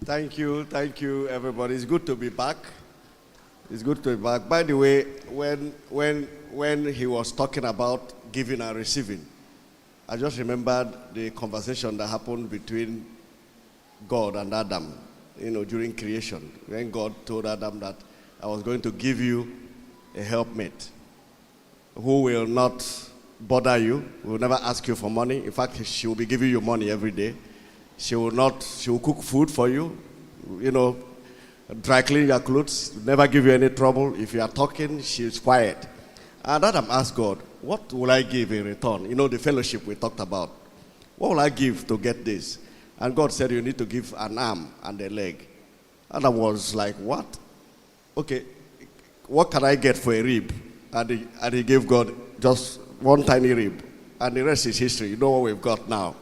Thank you, everybody. It's good to be back. It's good to be back. By the way, when he was talking about giving and receiving, I just remembered the conversation that happened between God and Adam, during creation. When God told Adam that I was going to give you a helpmate who will not bother you, will never ask you for money. In fact, she will be giving you money every day. She will cook food for you, dry clean your clothes, never give you any trouble. If you are talking, she's quiet. And Adam asked God, what will I give in return? The fellowship we talked about. What will I give to get this? And God said, you need to give an arm and a leg. Adam was like, what? Okay, what can I get for a rib? And he gave God just one tiny rib. And the rest is history. You know what we've got now.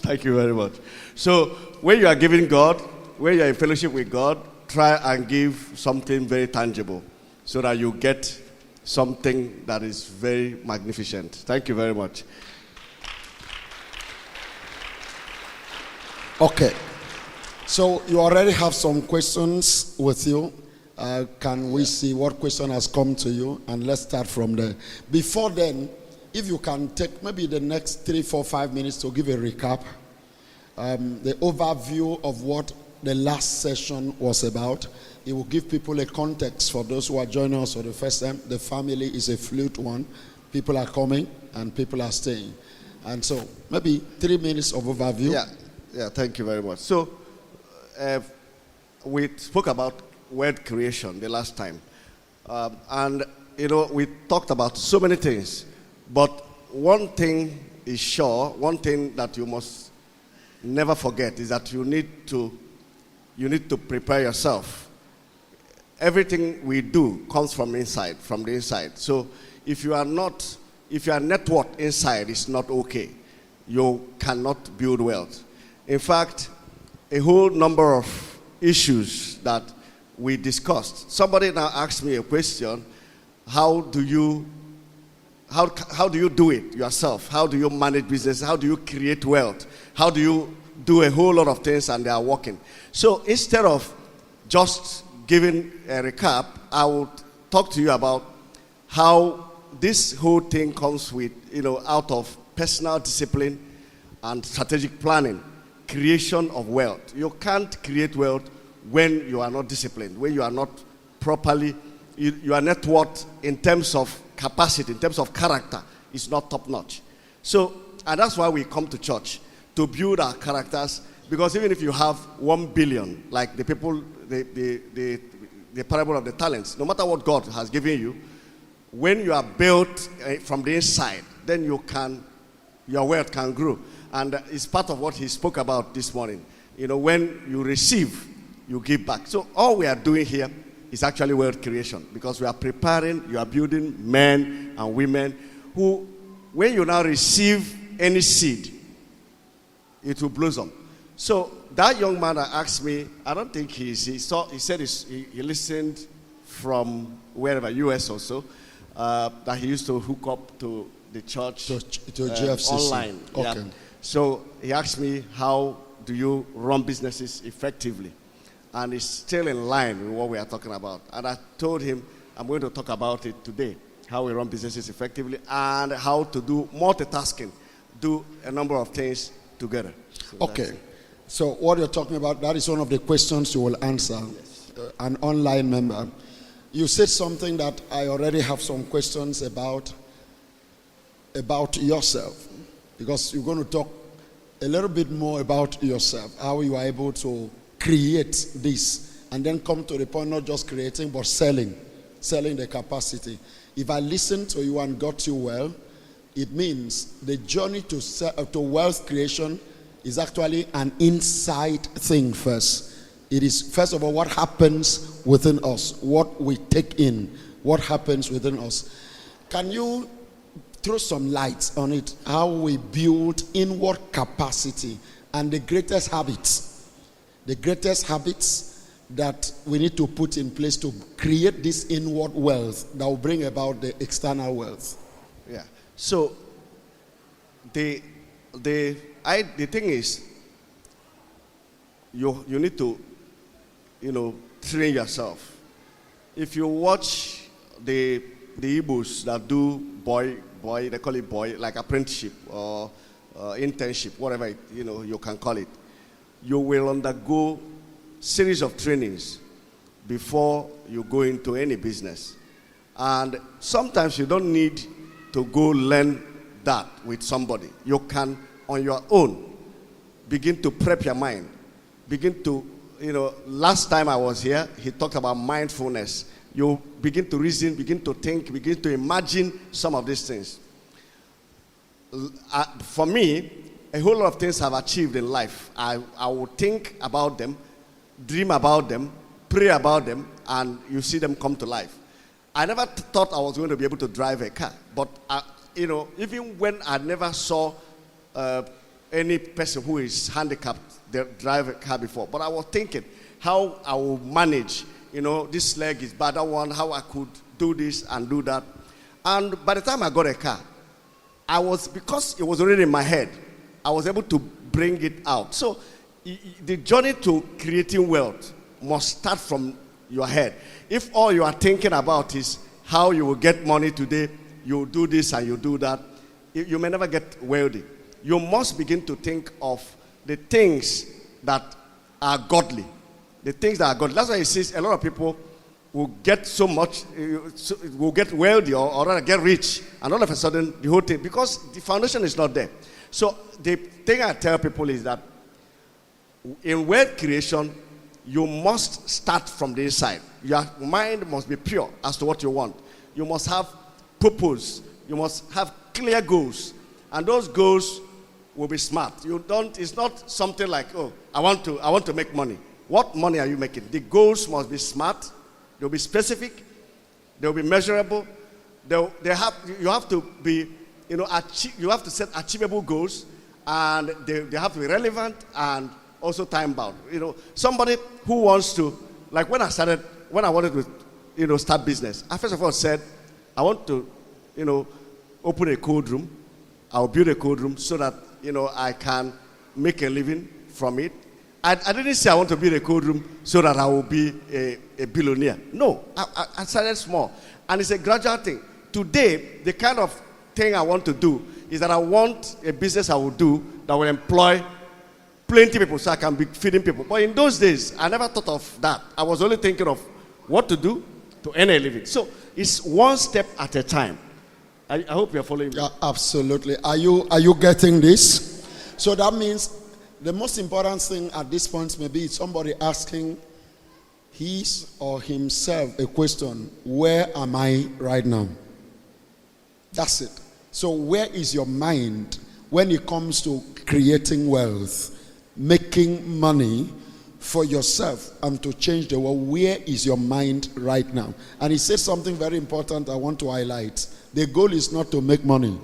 Thank you very much. So when you are giving God, when you are in fellowship with God, try and give something very tangible so that you get something that is very magnificent. Thank you very much. Okay. So you already have some questions with you. Can we see what question has come to you? And let's start from there. Before then, if you can take maybe the next 3, 4, 5 minutes to give a recap, the overview of what the last session was about. It will give people a context for those who are joining us for the first time. The family is a fluid one. People are coming and people are staying. And so maybe 3 minutes of overview. Yeah, thank you very much. So we spoke about word creation the last time. And, we talked about so many things. But one thing is sure, one thing that you must never forget is that you need to prepare yourself. Everything we do comes from the inside. So if you are networked inside, it's not okay. You cannot build wealth. In fact, a whole number of issues that we discussed. Somebody now asked me a question, how do you do it yourself? How do you manage business? How do you create wealth? How do you do a whole lot of things and they are working? So instead of just giving a recap, I would talk to you about how this whole thing comes with, out of personal discipline and strategic planning, creation of wealth. You can't create wealth when you are not disciplined, when you are not properly, you are networked in terms of capacity, in terms of character, is not top notch. So, and that's why we come to church, to build our characters, because even if you have 1 billion, like the people, the parable of the talents, no matter what God has given you, when you are built from the inside, then your wealth can grow. And it's part of what he spoke about this morning. When you receive, you give back. So all we are doing here is actually wealth creation, because we are preparing, you are building men and women who, when you now receive any seed, it will blossom. So that young man that asked me, I don't think he said he listened from wherever, US or so, that he used to hook up to the church to GFCC. Online. Okay. Yeah. So he asked me, how do you run businesses effectively? And it's still in line with what we are talking about. And I told him, I'm going to talk about it today, how we run businesses effectively and how to do multitasking, do a number of things together. So okay. So what you're talking about, that is one of the questions you will answer. Yes. An online member. You said something that I already have some questions about yourself, because you're going to talk a little bit more about yourself, how you are able to create this, and then come to the point not just creating but selling the capacity. If I listen to you and got you well, it means the journey to wealth creation is actually an inside thing first. It is, first of all, what happens within us, what we take in, what happens within us. Can you throw some light on it, how we build inward capacity and the greatest habits that we need to put in place to create this inward wealth that will bring about the external wealth? Yeah. So the thing is, you need to, train yourself. If you watch the Igbos that do boy, they call it boy, like apprenticeship or internship, whatever you can call it, you will undergo series of trainings before you go into any business. And sometimes you don't need to go learn that with somebody. You can, on your own, begin to prep your mind. Begin to, last time I was here, he talked about mindfulness. You begin to reason, begin to think, begin to imagine some of these things. For me, a whole lot of things I've achieved in life. I will think about them, dream about them, pray about them, and you see them come to life. I never thought I was going to be able to drive a car. But, even when I never saw any person who is handicapped drive a car before, but I was thinking how I will manage, this leg is bad, that one, how I could do this and do that. And by the time I got a car, because it was already in my head, I was able to bring it out. So the journey to creating wealth must start from your head. If all you are thinking about is how you will get money today, you do this and you do that, you may never get wealthy. You must begin to think of the things that are godly. The things that are godly. That's why he says a lot of people will get so much, will get wealthy or rather get rich, and all of a sudden the whole thing, because the foundation is not there. So the thing I tell people is that in wealth creation, you must start from the inside. Your mind must be pure as to what you want. You must have purpose. You must have clear goals. And those goals will be smart. It's not something like, I want to make money. What money are you making? The goals must be smart. They'll be specific. They'll be measurable. You have to be, you have to set achievable goals, and they have to be relevant and also time bound. Somebody who wants to, like when I wanted to, start business, I first of all said, I want to, open a code room. I'll build a code room so that, I can make a living from it. I didn't say I want to build a code room so that I will be a billionaire. No, I started small. And it's a gradual thing. Today, the kind of thing I want to do is that I want a business I will do that will employ plenty people so I can be feeding people. But in those days, I never thought of that. I was only thinking of what to do to earn a living. So it's one step at a time. I hope you're following me. Yeah, absolutely. Are you getting this? So that means the most important thing at this point may be somebody asking his or himself a question: where am I right now? That's it. So where is your mind when it comes to creating wealth, making money for yourself and to change the world? Where is your mind right now? And he said something very important I want to highlight. The goal is not to make money.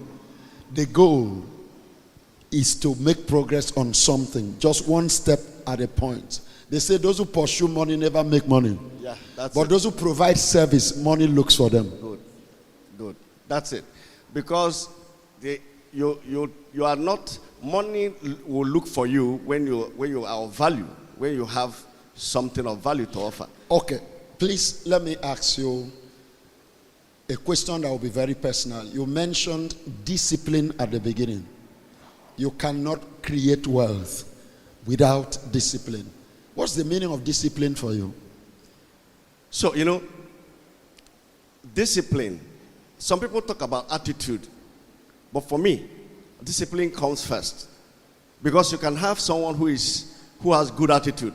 The goal is to make progress on something, just one step at a point. They say those who pursue money never make money. Yeah, that's but it. Those who provide service, money looks for them. Good. That's it. Because you are not, money will look for you when you are of value, when you have something of value to offer. Okay, please let me ask you a question that will be very personal. You mentioned discipline at the beginning. You cannot create wealth without discipline. What's the meaning of discipline for you? So, discipline, some people talk about attitude, but for me, discipline comes first. Because you can have someone who has good attitude.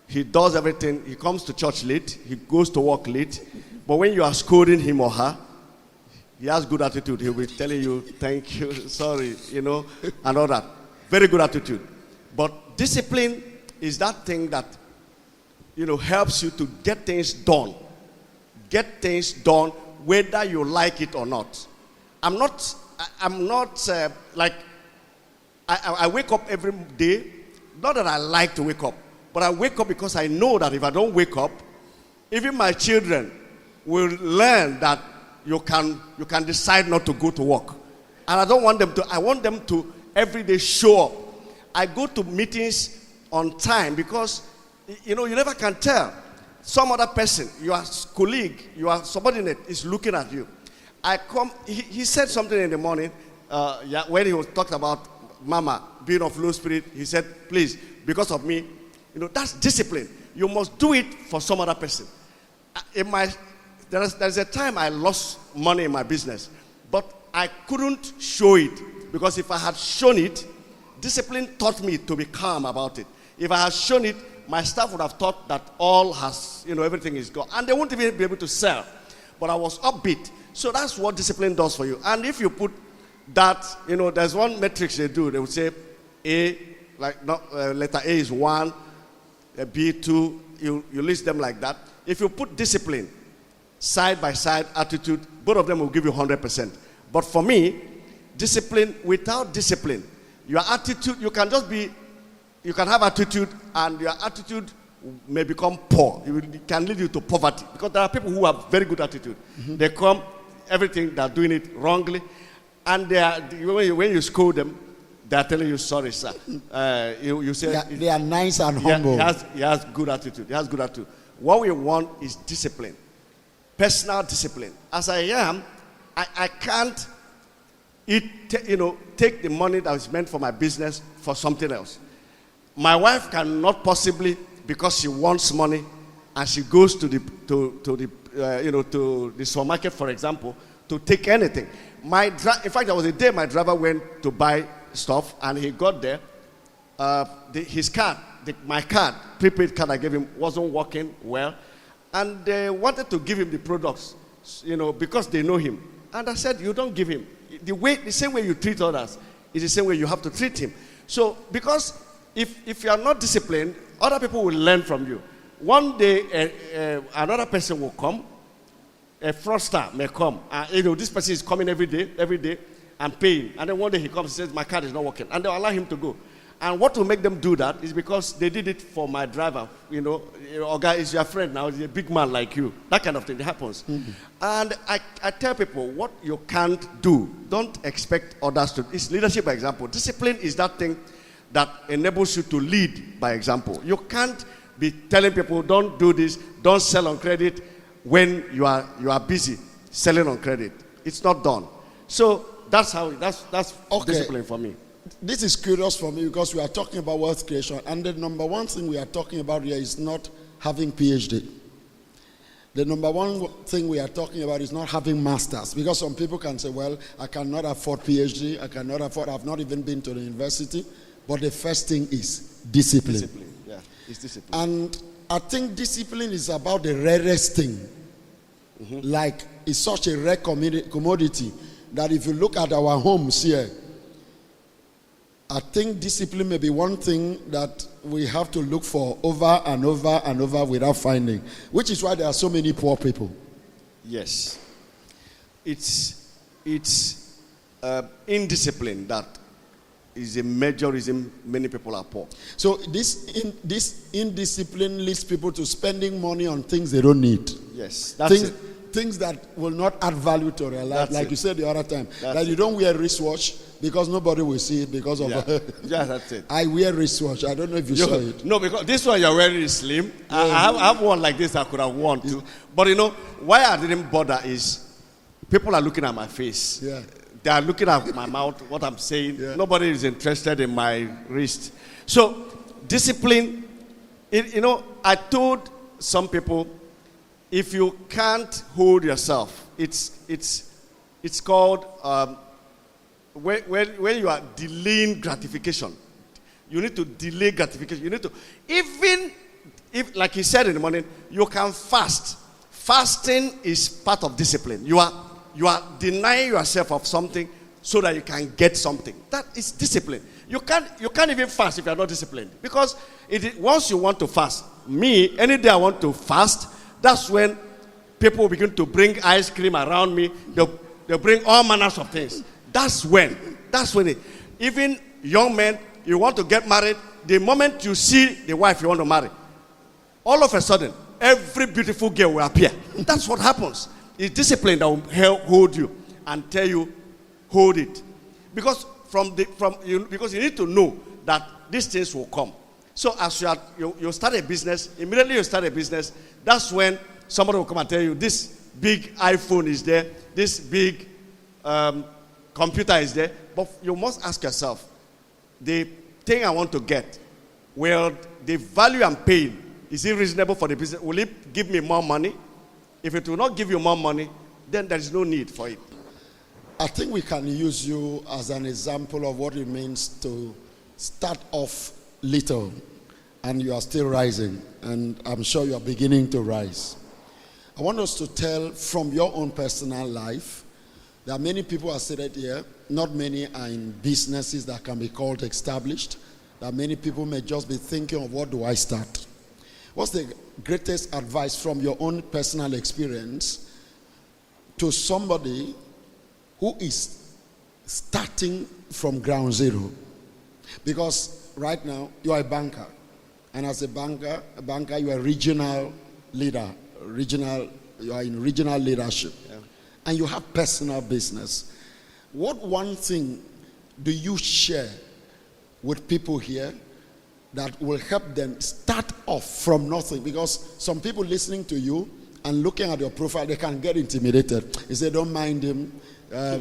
He does everything. He comes to church late. He goes to work late. But when you are scolding him or her, he has good attitude. He'll be telling you, thank you, sorry, and all that. Very good attitude. But discipline is that thing that, helps you to get things done. Get things done whether you like it or not. I'm not like, I wake up every day, not that I like to wake up, but I wake up because I know that if I don't wake up, even my children will learn that you can decide not to go to work. And I don't want them to, I want them to every day show up. I go to meetings on time, because you never can tell. Some other person, your colleague, your subordinate is looking at you. He said something in the morning, when he was talking about Mama being of low spirit. He said, please, because of me, that's discipline. You must do it for some other person. There's a time I lost money in my business, but I couldn't show it, because if I had shown it, discipline taught me to be calm about it. If I had shown it, my staff would have thought that everything is gone, and they won't even be able to sell. But I was upbeat. So that's what discipline does for you. And if you put that, there's one matrix they do. They would say letter A is 1, B 2. You list them like that. If you put discipline side by side, attitude, both of them will give you 100%. But for me, discipline, without discipline, your attitude, you can have attitude, and your attitude may become poor. It can lead you to poverty, because there are people who have very good attitude. Mm-hmm. They come, everything, they're doing it wrongly, and when you scold them, they're telling you, sorry, sir. You say they are nice and humble. He has good attitude. He has good attitude. What we want is discipline, personal discipline. As I am, I can't take the money that is meant for my business for something else. My wife cannot possibly, because she wants money and she goes to the supermarket, for example, to take anything. In fact, there was a day my driver went to buy stuff, and he got there. His card, my card, prepaid card I gave him, wasn't working well, and they wanted to give him the products, because they know him. And I said, you don't give him. The same way you treat others is the same way you have to treat him. So, because if you are not disciplined, other people will learn from you. One day, another person will come. A fraudster may come. This person is coming every day, and paying. And then one day he comes and says, my card is not working. And they'll allow him to go. And what will make them do that is because they did it for my driver. Oga is your friend now. He's a big man like you. That kind of thing happens. Mm-hmm. And I tell people, what you can't do, don't expect others to. It's leadership by example. Discipline is that thing that enables you to lead by example. You can't be telling people, don't do this, don't sell on credit, when you are busy selling on credit. It's not done. So that's okay. Discipline for me. This is curious for me, because we are talking about wealth creation, and the number one thing we are talking about here is not having PhD. The number one thing we are talking about is not having masters, because some people can say, well, I cannot afford PhD, I've not even been to the university. But the first thing is discipline. Discipline, yeah, it's discipline. And I think discipline is about the rarest thing. Mm-hmm. Like, it's such a rare commodity that if you look at our homes here, I think discipline may be one thing that we have to look for over and over and over without finding, which is why there are so many poor people. Yes. It's indiscipline that is a major reason many people are poor. So this indiscipline leads people to spending money on things they don't need. Yes, that's it. Things that will not add value to their life. Like you said the other time, that you don't wear wristwatch because nobody will see it because of. Yeah, that's it. I wear wristwatch. I don't know if you saw it. No, because this one you're wearing is slim. Yeah. I have one like this I could have worn too. But why I didn't bother is people are looking at my face. Yeah. They are looking at my mouth, what I'm saying. Yeah. Nobody is interested in my wrist. So, discipline, I told some people, if you can't hold yourself, it's called, when you are delaying gratification, you need to delay gratification. You need to, even if, like he said in the morning, you can fast. Fasting is part of discipline. You are denying yourself of something so that you can get something. That is discipline. You can't even fast if you are not disciplined. Because once you want to fast, any day I want to fast, that's when people begin to bring ice cream around me. They'll bring all manners of things. That's when even young men, you want to get married, the moment you see the wife you want to marry, all of a sudden, every beautiful girl will appear. That's what happens. It's discipline that will hold you and tell you, hold it. Because because you need to know that these things will come. So as you start a business, immediately you start a business, that's when somebody will come and tell you, this big iPhone is there, this big computer is there. But you must ask yourself, the thing I want to get, well, the value I'm paying, is it reasonable for the business? Will it give me more money? If it will not give you more money, then there is no need for it. I think we can use you as an example of what it means to start off little and you are still rising, and I'm sure you are beginning to rise. I want us to tell from your own personal life. There are many people are seated here. Not many are in businesses that can be called established. There are many people may just be thinking of, what do I start? What's the greatest advice from your own personal experience to somebody who is starting from ground zero? Because right now you are a banker, and as a banker you are a regional leader. You are in regional leadership, and you have personal business. What one thing do you share with people here that will help them start off from nothing? Because some people listening to you and looking at your profile, they can get intimidated. They say, don't mind him,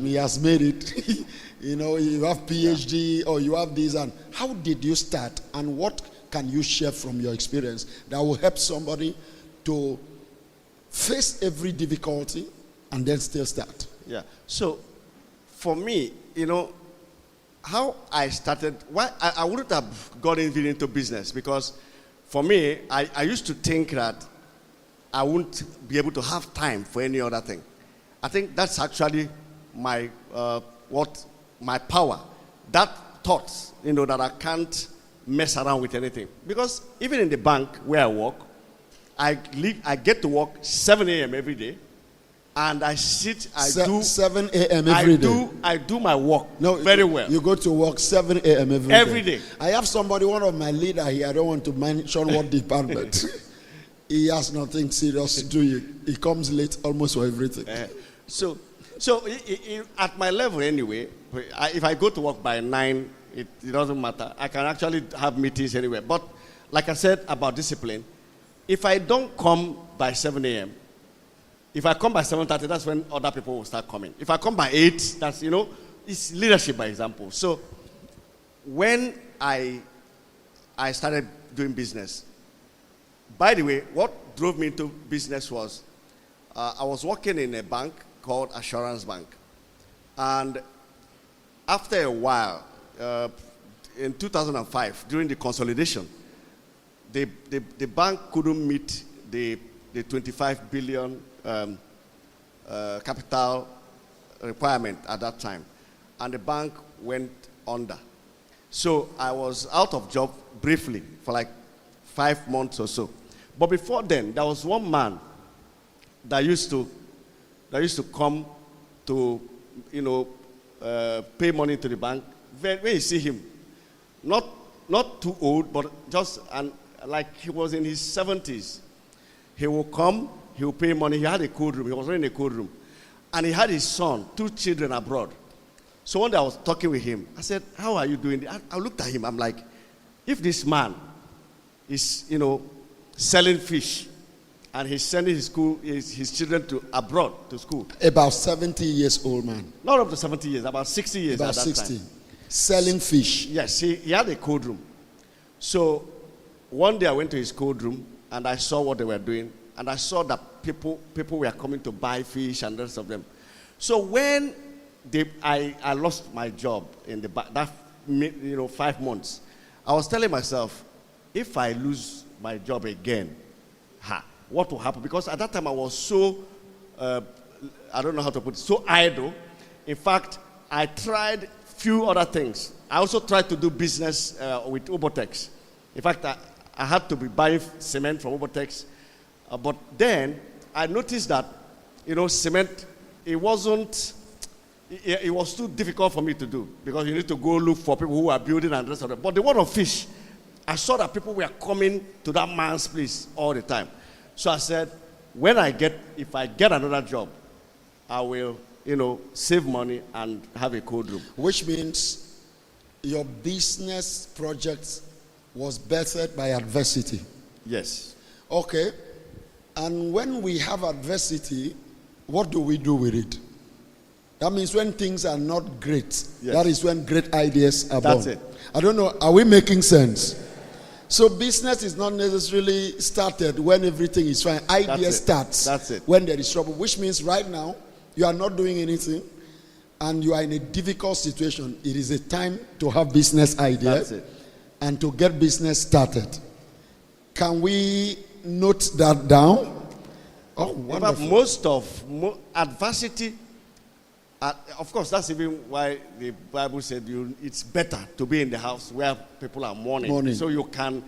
he has made it. You have PhD or you have this. And how did you start, and what can you share from your experience that will help somebody to face every difficulty and then still start? Yeah. So for me, how I started, why I wouldn't have gotten even into business, because for me, I used to think that I wouldn't be able to have time for any other thing. I think that's actually my power. That thoughts, that I can't mess around with anything. Because even in the bank where I work, I get to work 7 a.m. every day, and I sit, 7 a.m. every day. I do my work very well. You go to work 7 a.m. every day. I have somebody, one of my leader here, I don't want to mention what department. He has nothing serious to do. He comes late almost for everything. So at my level anyway, if I go to work by 9, it doesn't matter. I can actually have meetings anywhere. But like I said about discipline, if I don't come by 7 a.m., if I come by 7:30, that's when other people will start coming. If I come by 8, that's, it's leadership by example. So when I started doing business, by the way, what drove me into business was I was working in a bank called Assurance Bank. And after a while, in 2005, during the consolidation, the bank couldn't meet the 25 billion capital requirement at that time, and the bank went under. So I was out of job briefly for like 5 months or so. But before then, there was one man that used to come to pay money to the bank. When you see him, not too old, but just like he was in his 70s. He will come, he will pay money. He had a cold room. He was running a cold room. And he had his son, 2 children abroad. So one day I was talking with him. I said, how are you doing? I looked at him. I'm like, if this man is, selling fish, and he's sending his children abroad to school. About 70 years old man. Not up to 70 years, about 60 years about at that 60. time. Selling fish. Yes, he had a cold room. So one day I went to his cold room, and I saw what they were doing, and I saw that people were coming to buy fish and the rest of them. So when I lost my job in that 5 months, I was telling myself, if I lose my job again, what will happen? Because at that time I was so, I don't know how to put it, so idle. In fact, I tried few other things. I also tried to do business with Obotex. In fact, I had to be buying cement from Obotex. But then I noticed that, cement, it was too difficult for me to do, because you need to go look for people who are building and the rest of it. But the one of fish, I saw that people were coming to that man's place all the time. So I said, if I get another job, I will, save money and have a cold room. Which means your business projects was birthed by adversity. Yes. Okay. And when we have adversity, what do we do with it? That means when things are not great, Yes. that is when great ideas are born. That's it. I don't know, are we making sense? So business is not necessarily started when everything is fine. Idea it. starts That's it. when there is trouble, which means right now you are not doing anything and you are in a difficult situation. It is a time to have business ideas That's it. and to get business started. Can we note that down? Oh, In fact, wonderful. most of adversity, of course, that's even why the Bible said it's better to be in the house where people are mourning. So you can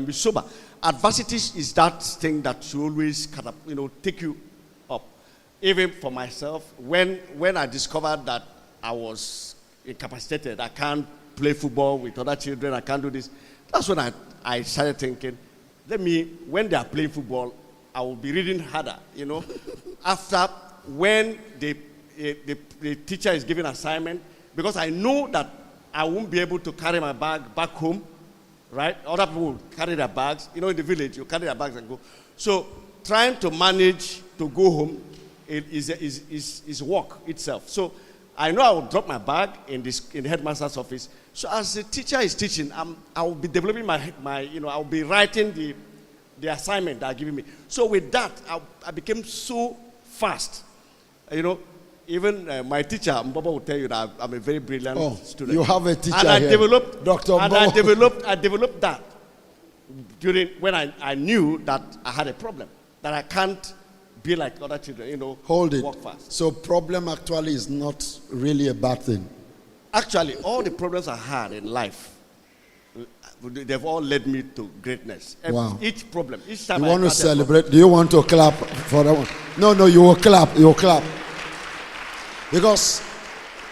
be sober. Adversity is that thing that should always take you up. Even for myself, when I discovered that I was incapacitated, I can't play football with other children, I can't do this. That's when I started thinking, when they are playing football, I will be reading harder, After when the teacher is giving assignment, because I know that I won't be able to carry my bag back home, right? Other people will carry their bags. In the village, you carry their bags and go. So trying to manage to go home is work itself. So I know I will drop my bag in the headmaster's office. So as the teacher is teaching, I will be developing I will be writing the assignment they are giving me. So with that, I became so fast. Even my teacher, Mbaba, will tell you that I'm a very brilliant student. You have a teacher and I here. developed, Dr. And I developed that when I knew that I had a problem, that I can't be like other children, Hold it. work fast. So problem actually is not really a bad thing. Actually, all the problems I had in life, they've all led me to greatness. Wow. Each problem, each time You I want to had a problem. celebrate? Do you want to clap for that one? No, you will clap. You will clap. Because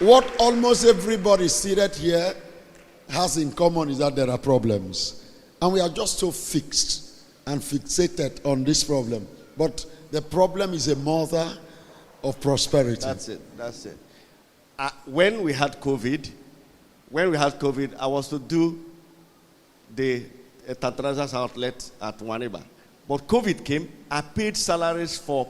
what almost everybody seated here has in common is that there are problems. And we are just so fixed and fixated on this problem. But the problem is a mother of prosperity. That's it. When we had COVID, I was to do the Tantalizers outlet at Waneba. But COVID came, I paid salaries for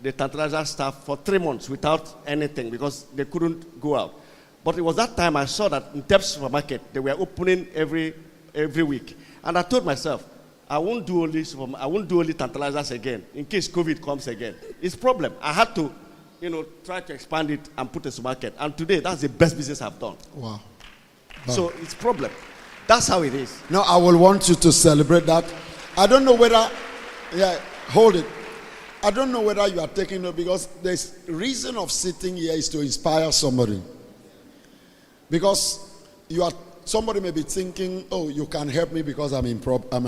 the Tantalizer staff for 3 months without anything because they couldn't go out. But it was that time I saw that in Tep's supermarket, they were opening every week. And I told myself, I won't do only Tantalizers again in case COVID comes again. It's a problem. I had to, try to expand it and put a supermarket. And today, that's the best business I've done. Wow. So it's a problem. That's how it is. Now, I will want you to celebrate that. I don't know whether, hold it. I don't know whether you are taking it because the reason of sitting here is to inspire somebody. Because somebody may be thinking, oh, you can help me because I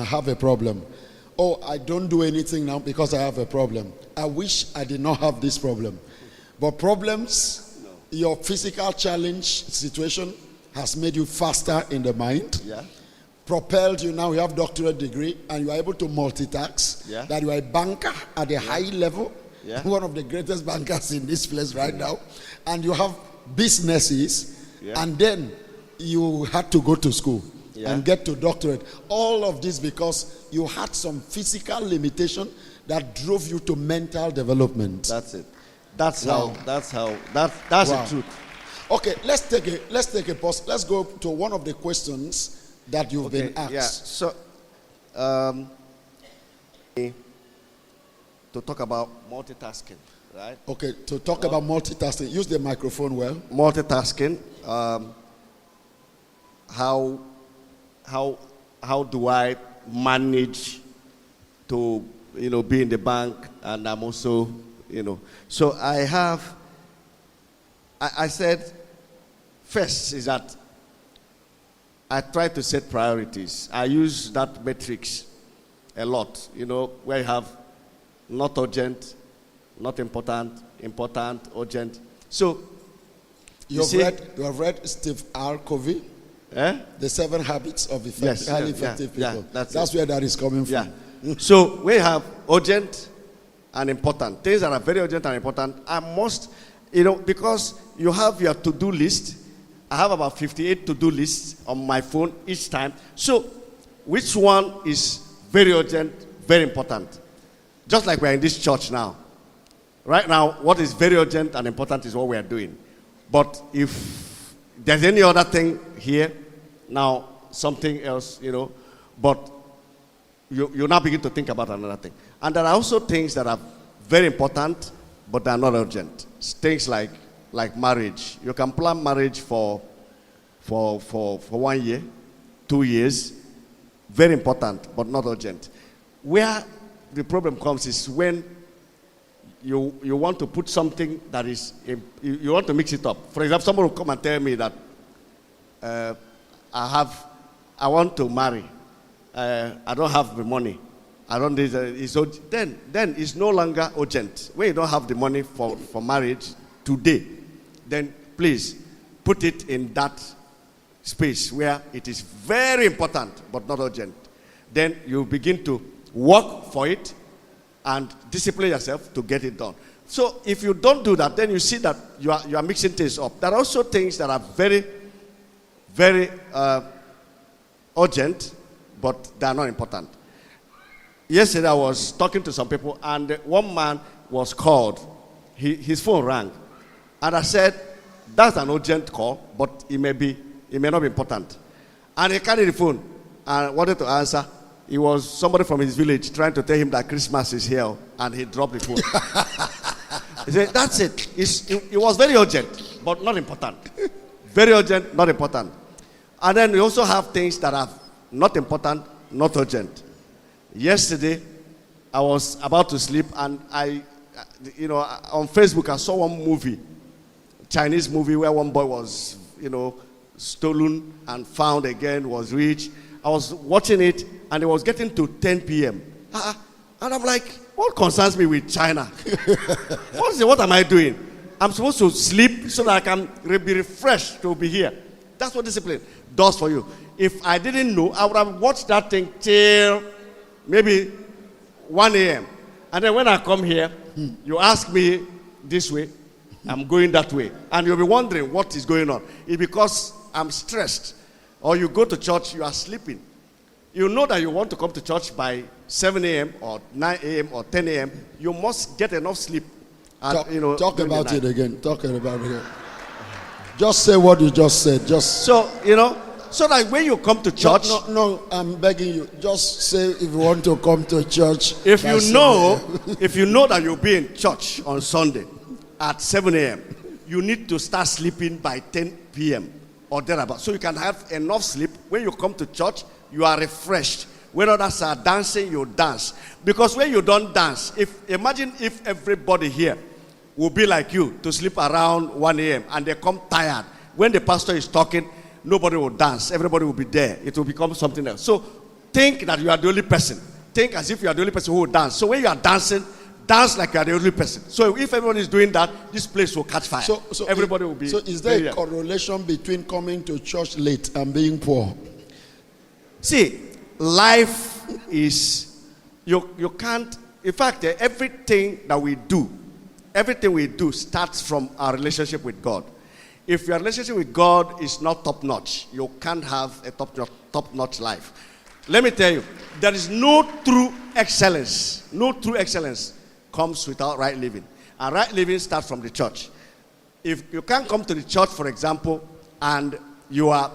have a problem. Oh, I don't do anything now because I have a problem. I wish I did not have this problem. But problems, your physical challenge situation has made you faster in the mind. Yeah. Propelled you, now you have doctorate degree and you are able to multitask. Yeah. That you are a banker at a high level. Yeah. One of the greatest bankers in this place right now. And you have businesses. Yeah. And then you had to go to school and get to doctorate. All of this because you had some physical limitation that drove you to mental development. That's it. That's Wow. how Wow. the truth. Okay, let's take a pause. Let's go to one of the questions that you've been asked. Yeah. So, to talk about multitasking, right? Okay, to talk about multitasking, use the microphone well. Multitasking. How do I manage to be in the bank and I'm also so I said first is that I try to set priorities. I use that matrix a lot, where you have not urgent, not important, important, urgent. So You have read Steve R. Covey, The 7 Habits of Highly Effective People. That's where that is coming from. Yeah. So we have urgent and important. Things that are very urgent and important. I must, because you have your to-do list. I have about 58 to-do lists on my phone each time. So which one is very urgent, very important. Just like we're in this church now. Right now, what is very urgent and important is what we are doing. But if there's any other thing here, now something else, but you now begin to think about another thing. And there are also things that are very important, but they are not urgent. Things like marriage. You can plan marriage for 1 year, 2 years. Very important, but not urgent. Where the problem comes is when you want to put something that is, you want to mix it up. For example, someone will come and tell me that I want to marry. I don't have the money. I don't need then it's no longer urgent. When you don't have the money for marriage today, then please put it in that space where it is very important but not urgent. Then you begin to work for it and discipline yourself to get it done. So if you don't do that, then you see that you are mixing things up. There are also things that are very, very urgent, but they are not important. Yesterday I was talking to some people, and one man was called. His phone rang, and I said, "That's an urgent call, but it may not be important." And he carried the phone and wanted to answer. It was somebody from his village trying to tell him that Christmas is here, and he dropped the phone. He said, "That's it." It was very urgent, but not important. Very urgent, not important. And then we also have things that are not important, not urgent. Yesterday, I was about to sleep, and on Facebook, I saw one movie, Chinese movie, where one boy was, stolen and found again, was rich. I was watching it, and it was getting to 10 p.m. And I'm like, what concerns me with China? What am I doing? I'm supposed to sleep so that I can be refreshed to be here. That's what discipline does for you. If I didn't know, I would have watched that thing till maybe 1 a.m. And then when I come here, you ask me this way, I'm going that way. And you'll be wondering what is going on. It's because I'm stressed. Or you go to church, you are sleeping. You know that you want to come to church by 7 a.m. or 9 a.m. or 10 a.m. You must get enough sleep. And, talk about it again. Talk about it again. Just say what you just said. So that when you come to church. No, I'm begging you. Just say if you want to come to church. If you know that you'll be in church on Sunday at 7 a.m., you need to start sleeping by 10 p.m. or thereabout. So you can have enough sleep. When you come to church, you are refreshed. When others are dancing, you dance. Because when you don't dance, imagine if everybody here will be like you to sleep around 1 a.m. and they come tired. When the pastor is talking, nobody will dance. Everybody will be there. It will become something else. So think that you are the only person. Think as if you are the only person who will dance. So when you are dancing, dance like you are the only person. So if everyone is doing that, this place will catch fire. So everybody will be. So is there a correlation between coming to church late and being poor? See, life is, you can't, in fact, everything we do starts from our relationship with God. If your relationship with God is not top-notch, you can't have a top-notch life. Let me tell you, there is no true excellence. No true excellence comes without right living. And right living starts from the church. If you can't come to the church, for example, and your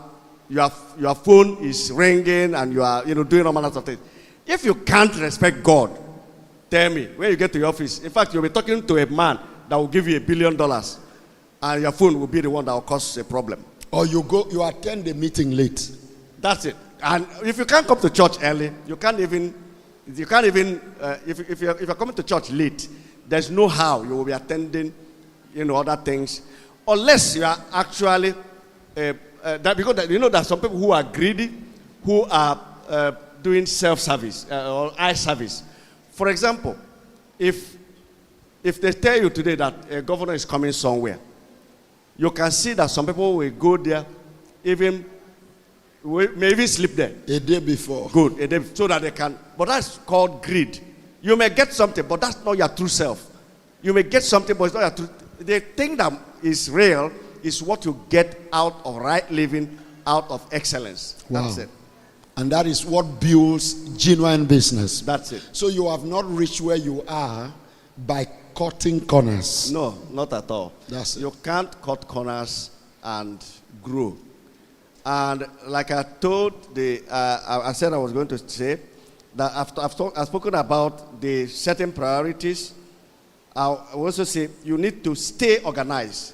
phone is ringing and you are doing all manner of things. If you can't respect God, tell me, when you get to your office, in fact, you'll be talking to a man that will give you $1 billion, and your phone will be the one that will cause a problem. Or you attend the meeting late. That's it. And if you can't come to church early, if you're coming to church late, there's no how you will be attending, other things, unless you are actually because there are some people who are greedy, who are doing self-service or eye service. For example, if they tell you today that a governor is coming somewhere, you can see that some people will go there, may even sleep there. A day before. Good, a day, so that they can. But that's called greed. You may get something, but that's not your true self. You may get something, but it's not your true. The thing that is real is what you get out of right living, out of excellence. Wow. That's it. And that is what builds genuine business. That's it. So you have not reached where you are by cutting corners. No, not at all. That's it. You can't cut corners and grow. And like I told I said I was going to say that after I've spoken about the certain priorities. I will also say you need to stay organized.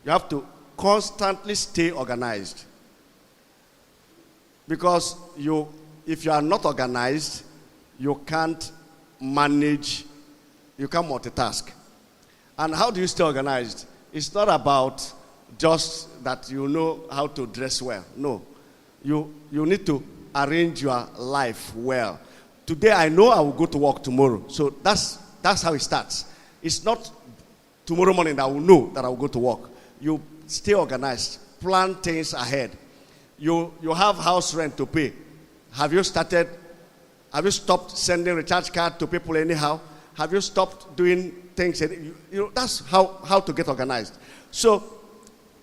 You have to constantly stay organized. Because if you are not organized, you can't manage, you can't multitask. And how do you stay organized? It's not about just that you know how to dress well. No. You need to arrange your life well. Today I know I will go to work tomorrow. So that's how it starts. It's not tomorrow morning that I will know that I will go to work. You stay organized. Plan things ahead. You have house rent to pay. Have you stopped sending recharge card to people anyhow? Have you stopped doing things? That's how to get organized. So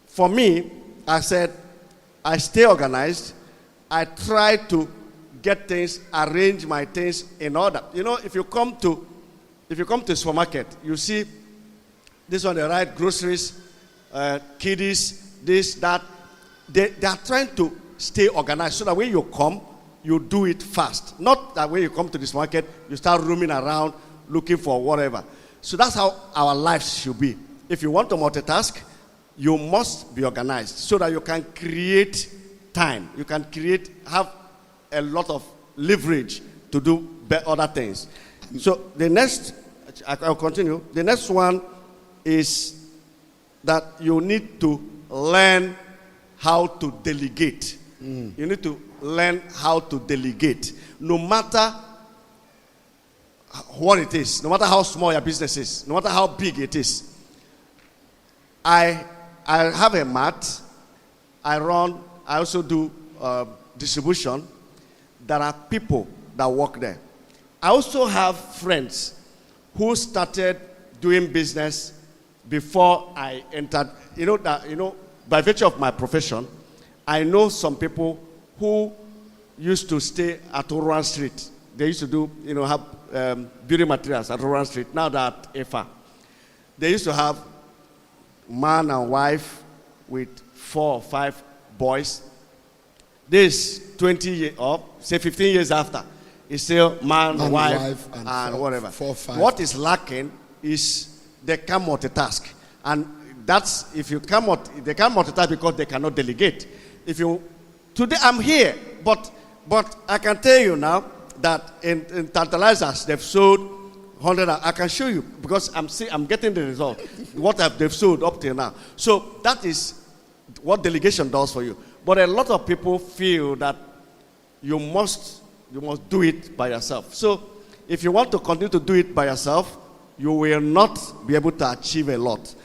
for me, I said, I stay organized. I try to get things, arrange my things in order. If you come to a supermarket, you see this on the right, groceries, kiddies, this, that. They are trying to stay organized so that when you come, you do it fast. Not that when you come to this market, you start roaming around looking for whatever. So that's how our lives should be. If you want to multitask, you must be organized so that you can create time. You can have a lot of leverage to do other things. So I'll continue. The next one is that you need to learn how to delegate. You need to learn how to delegate. No matter what it is, no matter how small your business is, no matter how big it is. I have a mat. I also do distribution. There are people that work there. I also have friends who started doing business before I entered. By virtue of my profession, I know some people who used to stay at Oran Street. They used to do, have building materials at Oran Street. Now they're at EFA. They used to have man and wife with 4 or 5 boys. This 20 years, or say 15 years after, it's still man, wife and whatever. 4, 5. What is lacking is they can multitask. And that's if they can't multitask because they cannot delegate. Today I'm here, but I can tell you now that in tantalizers they've sold 100. I can show you because I'm getting the result. What they've sold up till now. So that is what delegation does for you. But a lot of people feel that you must do it by yourself. So if you want to continue to do it by yourself, you will not be able to achieve a lot.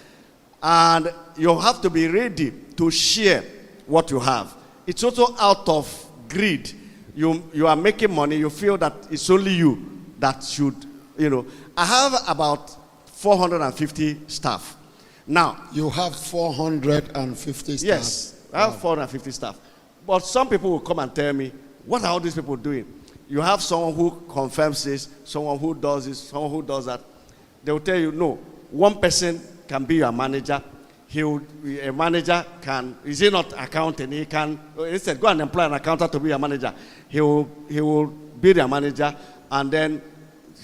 And you have to be ready to share what you have. It's also out of greed. You are making money, you feel that it's only you that should, I have about 450 staff. Now. You have 450 staff? Yes, I have 450 staff. But some people will come and tell me, what are all these people doing? You have someone who confirms this, someone who does this, someone who does that. They will tell you, no, one person can be your manager. A manager is he not accounting? He can, instead, go and employ an accountant to be your manager. He will be your manager and then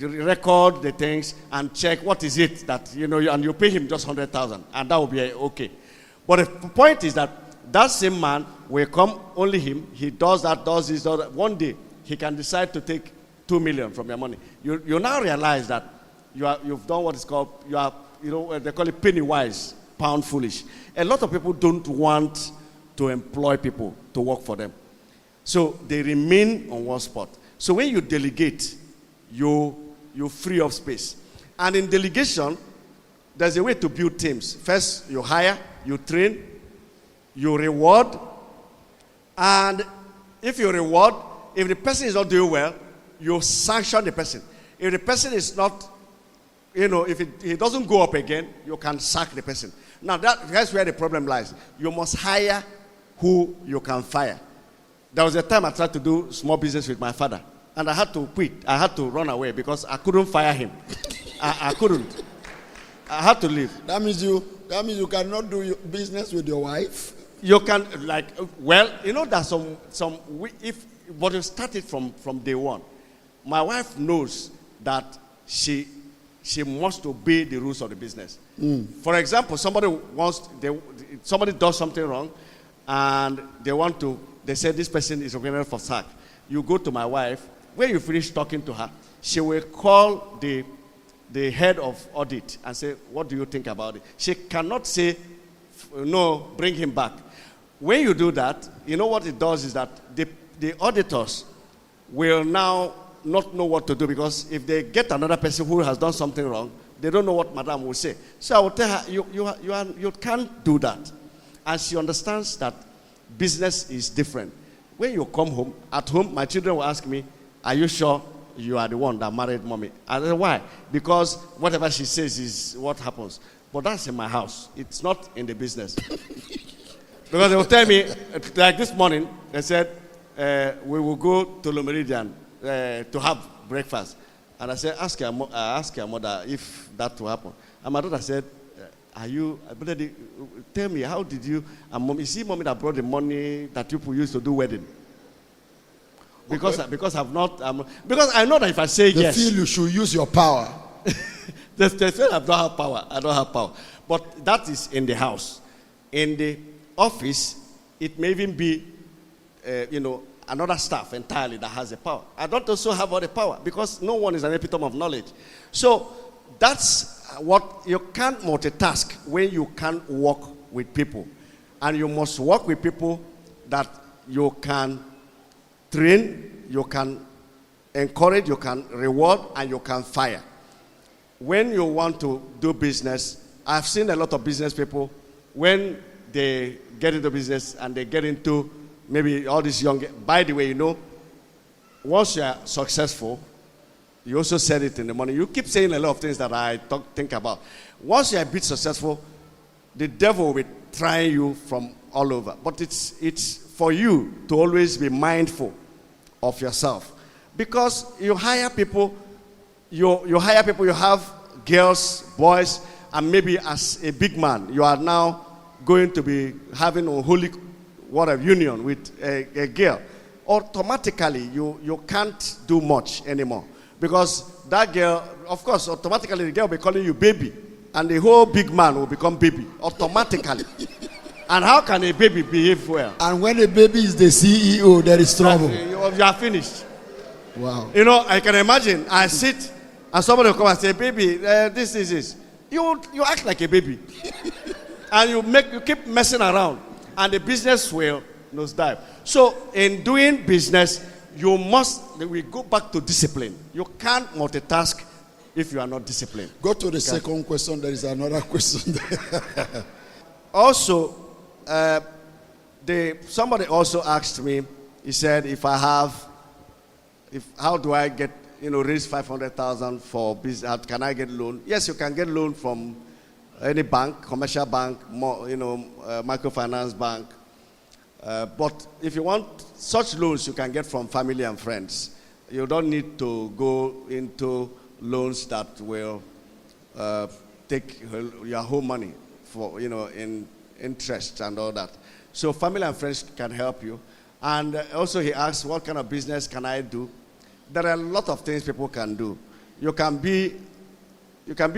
record the things and check what is it that, and you pay him just 100,000 and that will be okay. But the point is that same man will come, only him, he does that, does this, does that. One day, he can decide to take 2 million from your money. You now realize that you've done what is called, they call it penny wise, pound foolish. A lot of people don't want to employ people to work for them. So they remain on one spot. So when you delegate, you free up space. And in delegation, there's a way to build teams. First, you hire, you train, you reward. And if you reward, if the person is not doing well, you sanction the person. If the person is not, if he doesn't go up again, you can sack the person. Now that's where the problem lies. You must hire who you can fire. There was a time I tried to do small business with my father, and I had to quit. I had to run away because I couldn't fire him. I couldn't. I had to leave. That means you cannot do business with your wife. You can, like, well, you know, there's but you started from day one. My wife knows that she must obey the rules of the business. For example, somebody does something wrong, and they say this person is recommended for sack. You go to my wife. When you finish talking to her, she will call the head of audit and say, what do you think about it? She cannot say, no, bring him back. When you do that, you know what it does is that the auditors will now not know what to do, because if they get another person who has done something wrong, they don't know what madam will say. So I will tell her, you can't do that. And she understands that business is different. When you come home, at home, my children will ask me, are you sure you are the one that married mommy? I said, why? Because whatever she says is what happens. But that's in my house. It's not in the business. Because they will tell me, like this morning, they said, we will go to Le Meridian to have breakfast. And I said, ask your mother if that will happen. And my daughter said, tell me, how did you, and mom, is it mommy that brought the money that people used to do wedding? Because I've not, because I know that if I say yes. They feel you should use your power. They feel I don't have power. I don't have power. But that is in the house. In the office, it may even be, another staff entirely that has the power. I don't also have all the power, because no one is an epitome of knowledge. So that's what you can't multitask when you can't work with people. And you must work with people that you can train, you can encourage, you can reward, and you can fire. When you want to do business, I've seen a lot of business people, when they get into business and they get into maybe all this young, by the way, once you are successful, you also said it in the morning. You keep saying a lot of things that I think about. Once you are a bit successful, the devil will be trying you from all over. But it's for you to always be mindful of yourself. Because you hire people, you have girls, boys, and maybe as a big man, you are now going to be having a holy union with a girl. Automatically, you can't do much anymore. Because that girl, of course, automatically the girl will be calling you baby. And the whole big man will become baby, automatically. And how can a baby behave well? And when a baby is the CEO, there is trouble. You are finished. Wow. I can imagine, I sit, and somebody will come and say, baby, this is this. You act like a baby. And you keep messing around. And the business will nosedive. So, in doing business, we go back to discipline. You can't multitask if you are not disciplined. Go to the second question. There is another question there. Also, somebody also asked me, he said, how do I get, raise 500,000 for business? Can I get loan? Yes, you can get loan from any bank, commercial bank, microfinance bank. But if you want such loans, you can get from family and friends. You don't need to go into loans that will take your whole money for, in interest and all that. So family and friends can help you. And also he asked, what kind of business can I do? There are a lot of things people can do. You can be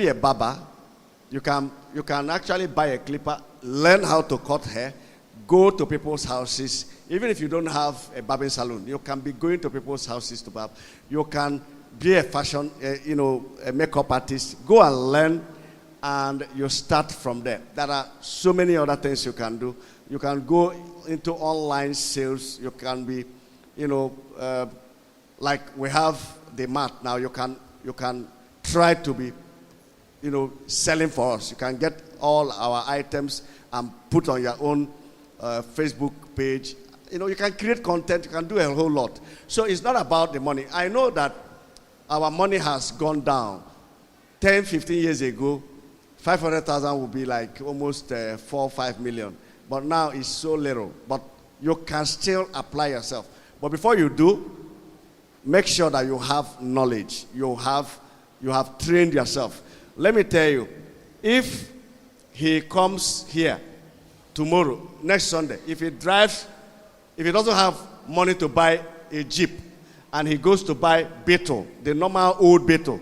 a barber. You can actually buy a clipper, learn how to cut hair, go to people's houses. Even if you don't have a barbering salon, you can be going to people's houses to barb. You can be a fashion, a makeup artist. Go and learn, and you start from there. There are so many other things you can do. You can go into online sales. You can be, like we have the mat now. You can try to be, selling for us. You can get all our items and put on your own Facebook page. You can create content. You can do a whole lot. So it's not about the money. I know that our money has gone down. 10, 15 years ago, 500,000 would be like almost 4 or 5 million. But now it's so little. But you can still apply yourself. But before you do, make sure that you have knowledge. You have trained yourself. Let me tell you, if he comes here tomorrow, next Sunday, if he doesn't have money to buy a Jeep, and he goes to buy Beetle, the normal old Beetle,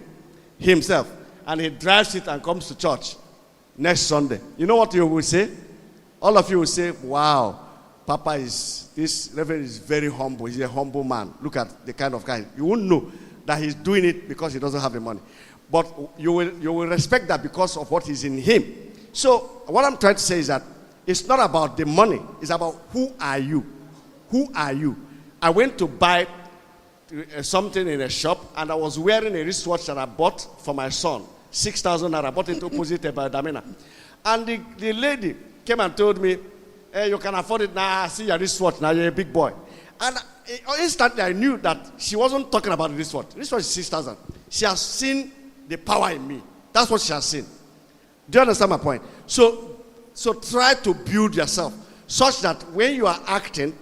himself, and he drives it and comes to church next Sunday, you know what you will say? All of you will say, wow, this Reverend is very humble. He's a humble man. Look at the kind of guy. You won't know that he's doing it because he doesn't have the money. But you will respect that because of what is in him. So what I'm trying to say is that it's not about the money. It's about who are you? Who are you? I went to buy something in a shop, and I was wearing a wristwatch that I bought for my son. 6,000 naira. I bought it opposite by Damina. And the lady came and told me, hey, you can afford it now. I see your wristwatch. Now you're a big boy. And instantly I knew that she wasn't talking about the wristwatch. The wristwatch is 6,000. She has seen the power in me. That's what she has seen. Do you understand my point? So try to build yourself such that when you are acting,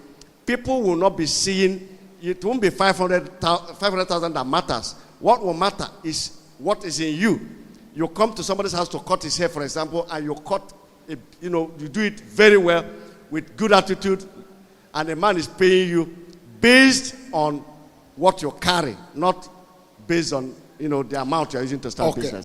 people will not be seeing. It won't be 500,000 that matters. What will matter is what is in you. You come to somebody's house to cut his hair, for example, and you do it very well with good attitude, and the man is paying you based on what you carry, not based on the amount you're using to start business.